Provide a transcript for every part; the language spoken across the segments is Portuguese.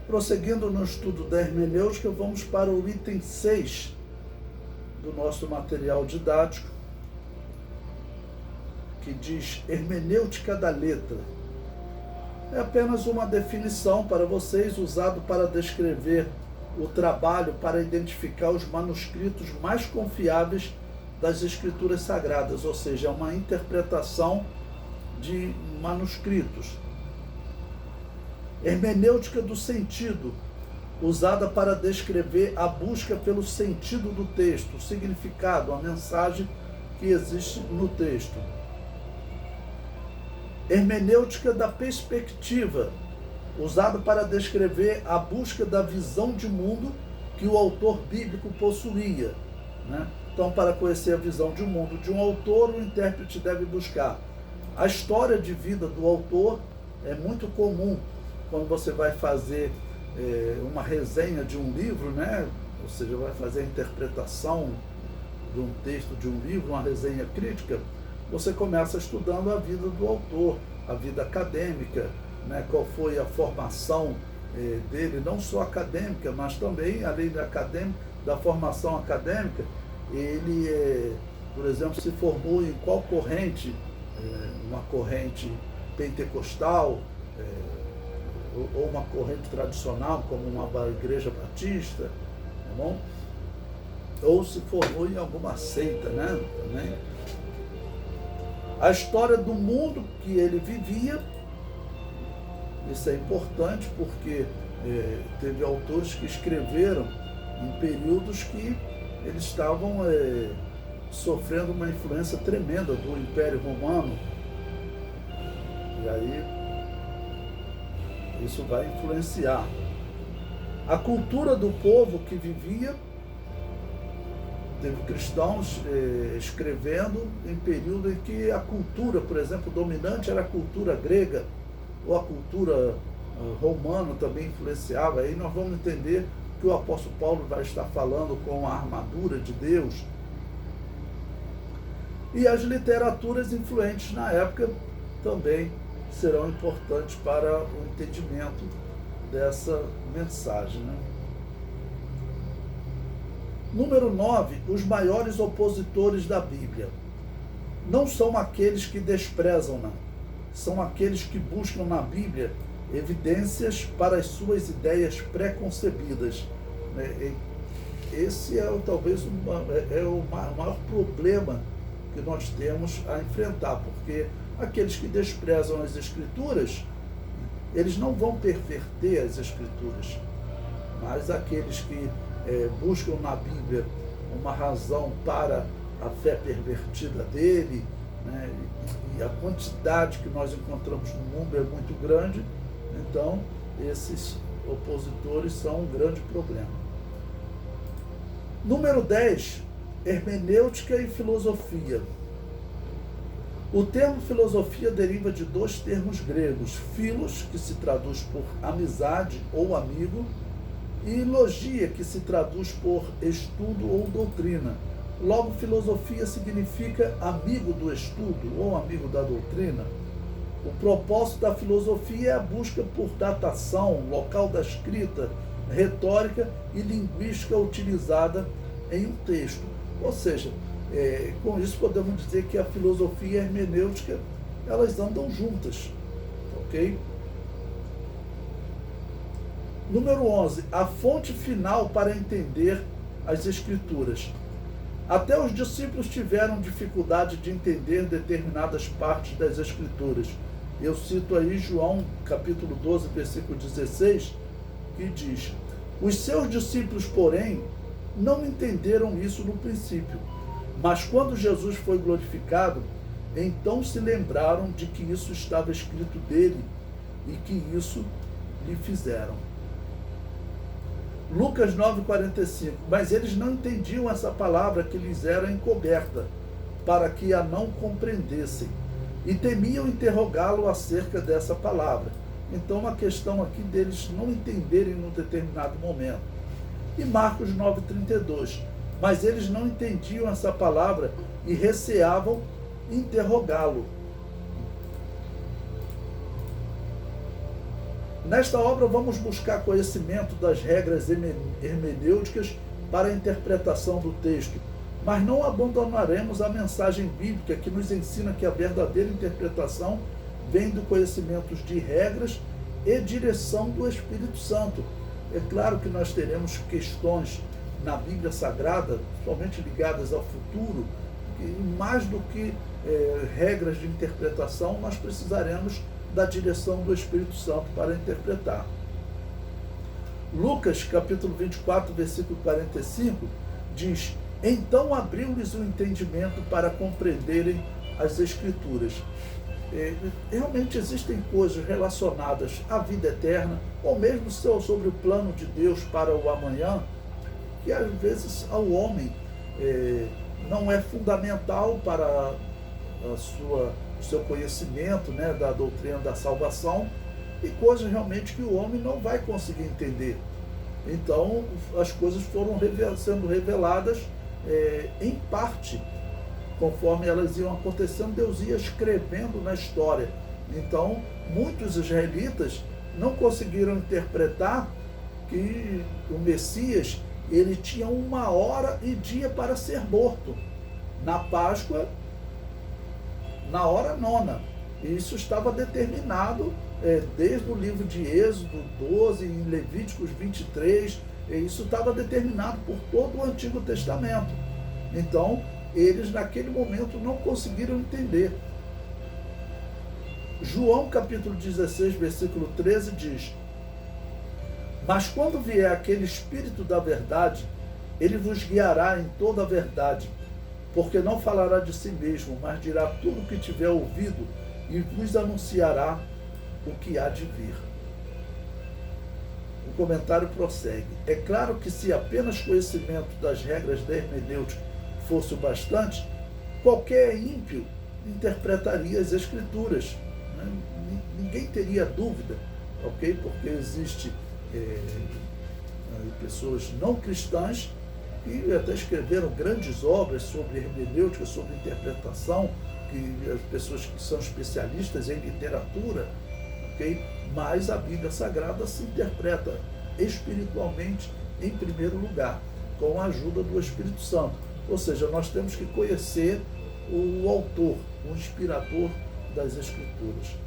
Prosseguindo no estudo da hermenêutica, vamos para o item 6 do nosso material didático, que diz hermenêutica da letra. É apenas uma definição para vocês, usado para descrever o trabalho para identificar os manuscritos mais confiáveis das Escrituras Sagradas, ou seja, é uma interpretação de manuscritos. Hermenêutica do sentido, usada para descrever a busca pelo sentido do texto, o significado, a mensagem que existe no texto. Hermenêutica da perspectiva, usada para descrever a busca da visão de mundo que o autor bíblico possuía, né? Então, para conhecer a visão de mundo de um autor, o intérprete deve buscar a história de vida do autor. É muito comum quando você vai fazer uma resenha de um livro, né? Ou seja, vai fazer a interpretação de um texto de um livro, uma resenha crítica, você começa estudando a vida do autor, a vida acadêmica, né? Qual foi a formação dele, não só acadêmica, mas também, além da formação acadêmica, ele, por exemplo, se formou em qual corrente, uma corrente pentecostal, ou uma corrente tradicional, como uma igreja batista, tá bom? Ou se formou em alguma seita, né? Também. A história do mundo que ele vivia, isso é importante porque teve autores que escreveram em períodos que eles estavam sofrendo uma influência tremenda do Império Romano. E aí isso vai influenciar a cultura do povo que vivia. Teve cristãos escrevendo em período em que a cultura, por exemplo, dominante era a cultura grega, ou a cultura romana também influenciava. Aí nós vamos entender que o apóstolo Paulo vai estar falando com a armadura de Deus. E as literaturas influentes na época também serão importantes para o entendimento dessa mensagem, né? Número 9, os maiores opositores da Bíblia. Não são aqueles que desprezam-na, são aqueles que buscam na Bíblia evidências para as suas ideias preconcebidas. Esse é talvez o maior problema que nós temos a enfrentar, porque aqueles que desprezam as Escrituras, eles não vão perverter as Escrituras, mas aqueles que buscam na Bíblia uma razão para a fé pervertida dele, né? E a quantidade que nós encontramos no mundo é muito grande, então esses opositores são um grande problema. Número 10, hermenêutica e filosofia. O termo filosofia deriva de dois termos gregos, philos, que se traduz por amizade ou amigo, e logia, que se traduz por estudo ou doutrina. Logo, filosofia significa amigo do estudo ou amigo da doutrina. O propósito da filosofia é a busca por datação, local da escrita, retórica e linguística utilizada em um texto. Ou seja, com isso podemos dizer que a filosofia e a hermenêutica, elas andam juntas, ok? Número 11, a fonte final para entender as Escrituras. Até os discípulos tiveram dificuldade de entender determinadas partes das Escrituras. Eu cito aí João, capítulo 12, versículo 16, que diz: os seus discípulos, porém, não entenderam isso no princípio, mas quando Jesus foi glorificado, então se lembraram de que isso estava escrito dele e que isso lhe fizeram. Lucas 9,45, mas eles não entendiam essa palavra que lhes era encoberta, para que a não compreendessem, e temiam interrogá-lo acerca dessa palavra. Então, a questão aqui deles não entenderem num determinado momento. E Marcos 9,32, mas eles não entendiam essa palavra e receavam interrogá-lo. Nesta obra vamos buscar conhecimento das regras hermenêuticas para a interpretação do texto, mas não abandonaremos a mensagem bíblica que nos ensina que a verdadeira interpretação vem do conhecimento de regras e direção do Espírito Santo. É claro que nós teremos questões na Bíblia Sagrada, somente ligadas ao futuro, e mais do que regras de interpretação, nós precisaremos da direção do Espírito Santo para interpretar. Lucas, capítulo 24, versículo 45, diz: então abriu-lhes o entendimento para compreenderem as Escrituras. Realmente existem coisas relacionadas à vida eterna, ou mesmo sobre o plano de Deus para o amanhã, que às vezes ao homem não é fundamental para o seu conhecimento, né, da doutrina da salvação, e coisas realmente que o homem não vai conseguir entender. Então as coisas foram sendo reveladas em parte, conforme elas iam acontecendo, Deus ia escrevendo na história. Então muitos israelitas não conseguiram interpretar que o Messias ele tinha 1 hora e dia para ser morto. Na Páscoa, na hora 9. E isso estava determinado desde o livro de Êxodo 12, em Levíticos 23, isso estava determinado por todo o Antigo Testamento. Então, eles naquele momento não conseguiram entender. João capítulo 16, versículo 13 diz: mas quando vier aquele Espírito da verdade, ele vos guiará em toda a verdade, porque não falará de si mesmo, mas dirá tudo o que tiver ouvido e vos anunciará o que há de vir. O comentário prossegue: é claro que se apenas conhecimento das regras da hermenêutica fosse o bastante, qualquer ímpio interpretaria as Escrituras. Né? Ninguém teria dúvida, ok? Porque existe pessoas não cristãs que até escreveram grandes obras sobre hermenêutica, sobre interpretação, que as pessoas que são especialistas em literatura, ok? Mas a Bíblia Sagrada se interpreta espiritualmente em primeiro lugar, com a ajuda do Espírito Santo. Ou seja, nós temos que conhecer o autor, o inspirador das Escrituras.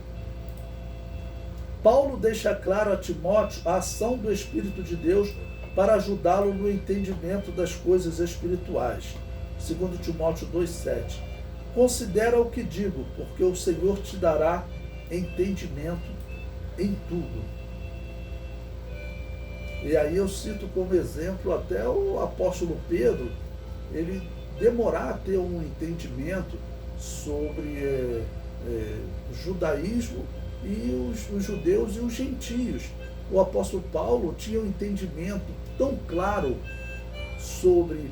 Paulo deixa claro a Timóteo a ação do Espírito de Deus para ajudá-lo no entendimento das coisas espirituais. 2 Timóteo 2,7. Considera o que digo, porque o Senhor te dará entendimento em tudo. E aí eu cito como exemplo até o apóstolo Pedro, ele demorar a ter um entendimento sobre o judaísmo e os judeus e os gentios. O apóstolo Paulo tinha um entendimento tão claro sobre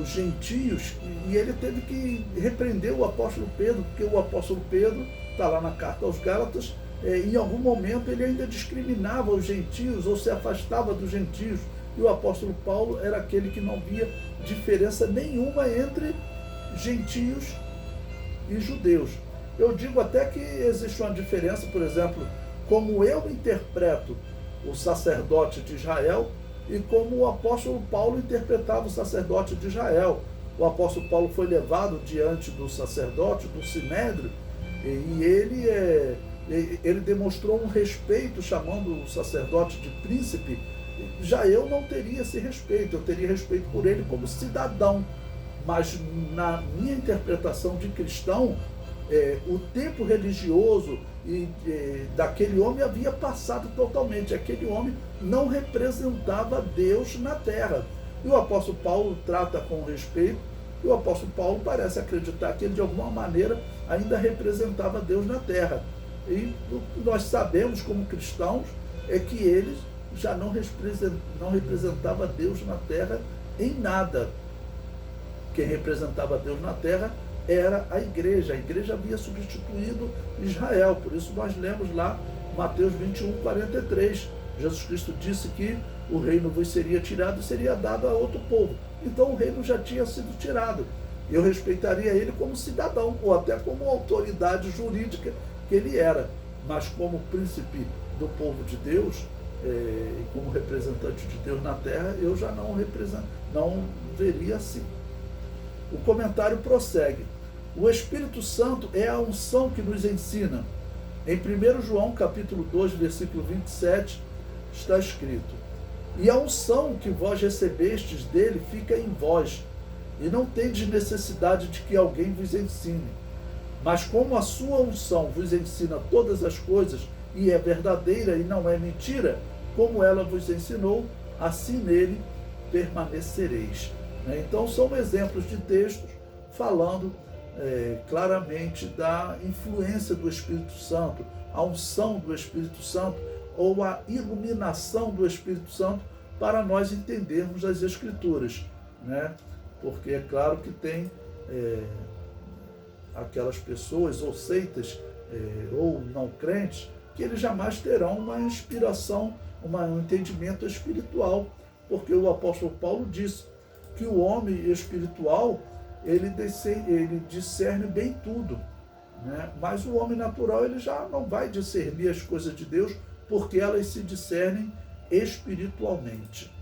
os gentios, e ele teve que repreender o apóstolo Pedro, porque o apóstolo Pedro, está lá na carta aos Gálatas, em algum momento ele ainda discriminava os gentios ou se afastava dos gentios, e o apóstolo Paulo era aquele que não via diferença nenhuma entre gentios e judeus. Eu digo até que existe uma diferença, por exemplo, como eu interpreto o sacerdote de Israel e como o apóstolo Paulo interpretava o sacerdote de Israel. O apóstolo Paulo foi levado diante do sacerdote, do Sinédrio, e ele demonstrou um respeito, chamando o sacerdote de príncipe. Já eu não teria esse respeito, eu teria respeito por ele como cidadão. Mas na minha interpretação de cristão, o tempo religioso daquele homem havia passado totalmente. Aquele homem não representava Deus na terra. E o apóstolo Paulo trata com respeito, e o apóstolo Paulo parece acreditar que ele de alguma maneira ainda representava Deus na terra. E nós sabemos como cristãos que ele já não representava Deus na terra em nada. Quem representava Deus na terra era a igreja havia substituído Israel. Por isso nós lemos lá Mateus 21, 43. Jesus Cristo disse que o reino vos seria tirado e seria dado a outro povo. Então o reino já tinha sido tirado. Eu respeitaria ele como cidadão, ou até como autoridade jurídica que ele era. Mas como príncipe do povo de Deus, e como representante de Deus na terra, eu já não veria assim. O comentário prossegue. O Espírito Santo é a unção que nos ensina. Em 1 João capítulo 2, versículo 27, está escrito: e a unção que vós recebestes dele fica em vós, e não tendes necessidade de que alguém vos ensine. Mas como a sua unção vos ensina todas as coisas, e é verdadeira e não é mentira, como ela vos ensinou, assim nele permanecereis. Então são exemplos de textos falando claramente da influência do Espírito Santo, a unção do Espírito Santo ou a iluminação do Espírito Santo para nós entendermos as Escrituras, né? Porque é claro que tem aquelas pessoas ou seitas ou não crentes que eles jamais terão uma inspiração, um entendimento espiritual, porque o apóstolo Paulo disse que o homem espiritual ele discerne bem tudo, né? Mas o homem natural ele já não vai discernir as coisas de Deus porque elas se discernem espiritualmente.